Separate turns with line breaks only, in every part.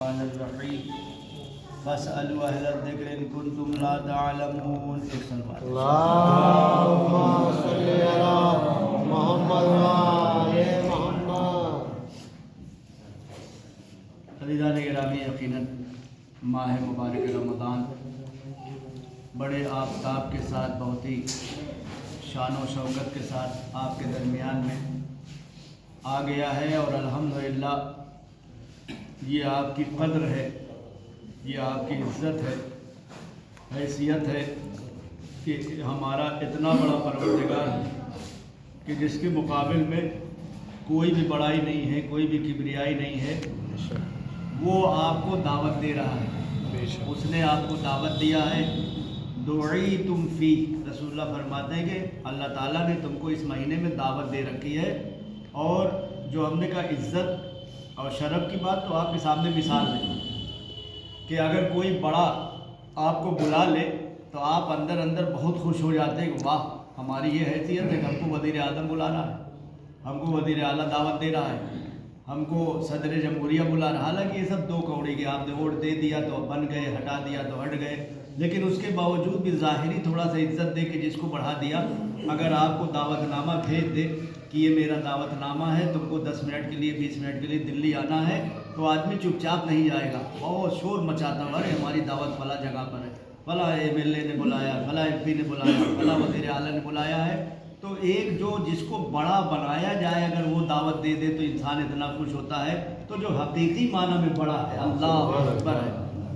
الرحیم فاسألوا اہل الذکر ان کنتم لا تعلمون.
اللہم صلی علی محمد وآل محمد.
عزیزان گرامی، یقیناً ماہ مبارک رمضان بڑے آفتاب کے ساتھ، بہت ہی شان و شوکت کے ساتھ آپ کے درمیان میں آ گیا ہے، اور الحمدللہ یہ آپ کی قدر ہے، یہ آپ کی عزت ہے، حیثیت ہے کہ ہمارا اتنا بڑا پروردگار کہ جس کے مقابل میں کوئی بھی بڑائی نہیں ہے، کوئی بھی کبریائی نہیں ہے، وہ آپ کو دعوت دے رہا ہے. اس نے آپ کو دعوت دیا ہے. دعیتم فی، رسول اللہ فرماتے ہیں کہ اللہ تعالیٰ نے تم کو اس مہینے میں دعوت دے رکھی ہے. اور جو ہم نے کہا عزت اور شرف کی بات، تو آپ کے سامنے مثال ہے کہ اگر کوئی بڑا آپ کو بلا لے تو آپ اندر اندر بہت خوش ہو جاتے ہیں کہ واہ، ہماری یہ حیثیت ہے کہ ہم کو وزیر اعظم بلا رہا ہے، ہم کو وزیر اعلیٰ دعوت دے رہا ہے، ہم کو صدر جمہوریہ بلا رہا. حالانکہ یہ سب دو کوڑی کے، آپ نے ووٹ دے دیا تو بن گئے، ہٹا دیا تو ہٹ گئے. لیکن اس کے باوجود بھی ظاہری تھوڑا سا عزت دے کے جس کو بڑھا دیا. اگر آپ کو دعوت نامہ بھیج دے کہ یہ میرا دعوت نامہ ہے، تم کو 10 منٹ کے لیے 20 منٹ کے لیے دلی آنا ہے، تو آدمی چپ چاپ نہیں جائے گا، اور شور مچاتا ہوا، ارے ہماری دعوت فلاں جگہ پر ہے، فلاں MLA نے بلایا، فلاں MP نے بلایا، فلاں وزیر اعلیٰ نے بلایا ہے. تو ایک جو جس کو بڑا بنایا جائے، اگر وہ دعوت دے دے تو انسان اتنا خوش ہوتا ہے. تو جو حقیقی معنی میں بڑا ہے، اللہ اکبر ہے،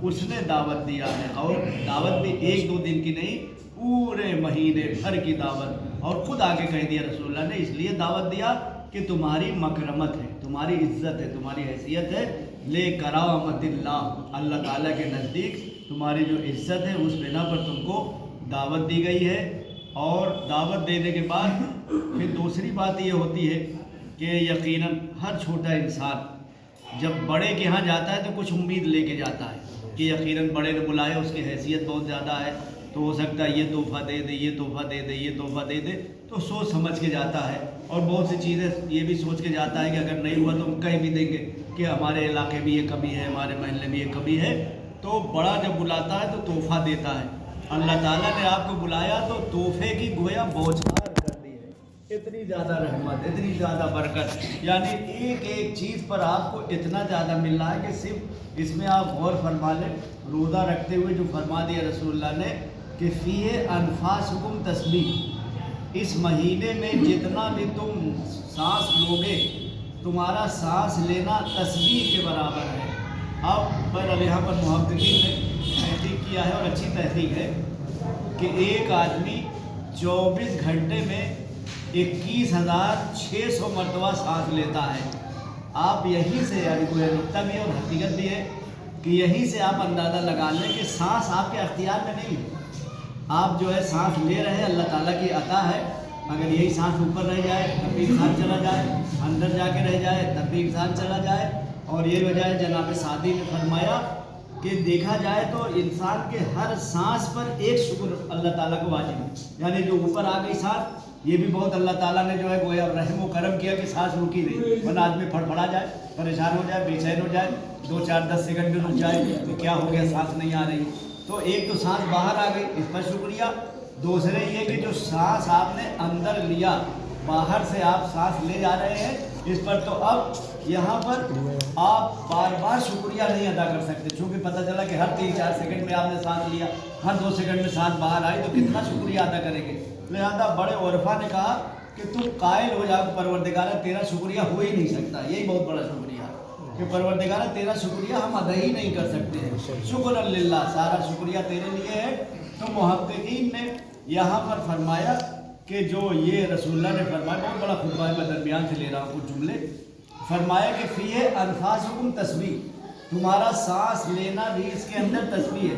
اس نے دعوت دیا ہے. اور دعوت بھی ایک دو دن کی نہیں، پورے مہینے بھر کی دعوت. اور خود آگے کہہ دیا رسول اللہ نے، اس لیے دعوت دیا کہ تمہاری مکرمت ہے، تمہاری عزت ہے، تمہاری حیثیت ہے. لے کرامت اللہ، اللہ تعالیٰ کے نزدیک تمہاری جو عزت ہے اس بنا پر تم کو دعوت دی گئی ہے. اور دعوت دینے کے بعد پھر دوسری بات یہ ہوتی ہے کہ یقیناً ہر چھوٹا انسان جب بڑے کے ہاں جاتا ہے تو کچھ امید لے کے جاتا ہے کہ یقیناً بڑے نے بلایا، اس کی حیثیت بہت زیادہ ہے، تو ہو سکتا ہے یہ تحفہ دے دے، یہ تحفہ دے دے، یہ تحفہ دے دے. تو سوچ سمجھ کے جاتا ہے. اور بہت سی چیزیں یہ بھی سوچ کے جاتا ہے کہ اگر نہیں ہوا تو ہم کہیں بھی دیں گے کہ ہمارے علاقے میں یہ کمی ہے، ہمارے محلے میں یہ کمی ہے. تو بڑا جب بلاتا ہے تو تحفہ دیتا ہے. اللہ تعالیٰ نے آپ کو بلایا تو تحفے کی گویا بوچھار کر دی ہے. اتنی زیادہ رحمت، اتنی زیادہ برکت، یعنی ایک ایک چیز پر آپ کو اتنا زیادہ مل رہا ہے کہ صرف اس میں آپ غور فرما لیں. روزہ رکھتے ہوئے جو فرما دیا رسول اللہ نے کہ فیہ انفاسکم تسبیح، اس مہینے میں جتنا بھی تم سانس لوگے، تمہارا سانس لینا تسبیح کے برابر ہے. اب یہاں پر محققین نے تحقیق کیا ہے، اور اچھی تحقیق ہے، کہ ایک آدمی 24 گھنٹے میں 21,600 مرتبہ سانس لیتا ہے. آپ یہیں سے، یعنی کوئی نقطہ بھی ہے اور حقیقت بھی ہے، کہ یہیں سے آپ اندازہ لگا لیں کہ سانس آپ کے اختیار میں نہیں ہے. آپ جو ہے سانس لے رہے ہیں، اللہ تعالیٰ کی عطا ہے. اگر یہی سانس اوپر رہ جائے تب بھی انسان چلا جائے، اندر جا کے رہ جائے تب بھی انسان چلا جائے. اور یہ وجہ ہے جناب سعدی نے فرمایا کہ دیکھا جائے تو انسان کے ہر سانس پر ایک شکر اللہ تعالیٰ کو واجب ہے. یعنی جو اوپر آ گئی سانس، یہ بھی بہت اللہ تعالیٰ نے جو ہے گویا رحم و کرم کیا کہ سانس رکی نہیں، ورنہ آدمی پھڑپڑا جائے، پریشان ہو جائے، بے چین ہو جائے، 2 4 10 سیکنڈ بھی رک جائے تو کیا ہو گیا، سانس نہیں آ رہی. تو ایک تو سانس باہر آ گئی، اس پر شکریہ. دوسرے یہ کہ جو سانس آپ نے اندر لیا، باہر سے آپ سانس لے جا رہے ہیں، اس پر تو اب یہاں پر آپ بار بار شکریہ نہیں ادا کر سکتے، چونکہ پتہ چلا کہ ہر 3 4 سیکنڈ میں آپ نے سانس لیا، ہر 2 سیکنڈ میں سانس باہر آئی، تو کتنا شکریہ ادا کریں گے. لہذا بڑے عرفا نے کہا کہ تم قائل ہو جاؤ پروردگارہ تیرا شکریہ ہو ہی نہیں سکتا. یہی بہت بڑا شکریہ ہے کہ پروردگارہ تیرا شکریہ ہم ادا ہی نہیں کر سکتے ہیں. شکر للہ، سارا شکریہ تیرے لیے ہے. تو محققین نے یہاں پر فرمایا کہ جو یہ رسول اللہ نے فرمایا، بہت بڑا خطبہ ہے، میں درمیان سے لے رہا ہوں کچھ جملے. فرمایا کہ فیہ انفاسکم تسبیح، تمہارا سانس لینا بھی اس کے اندر تسبیح ہے.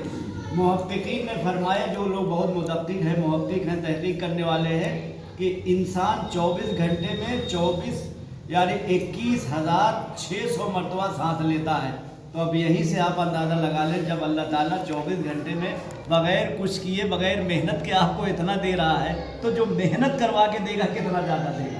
محققین نے فرمایا، جو لوگ بہت مدقق ہیں، محقق ہیں، تحقیق کرنے والے ہیں، کہ انسان 24 گھنٹے میں 24 یعنی 21,600 مرتبہ سانس لیتا ہے. تو اب یہیں سے آپ اندازہ لگا لیں، جب اللہ تعالیٰ 24 گھنٹے میں بغیر کچھ کیے، بغیر محنت کے آپ کو اتنا دے رہا ہے، تو جو محنت کروا کے دے گا کتنا زیادہ دے گا.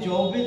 24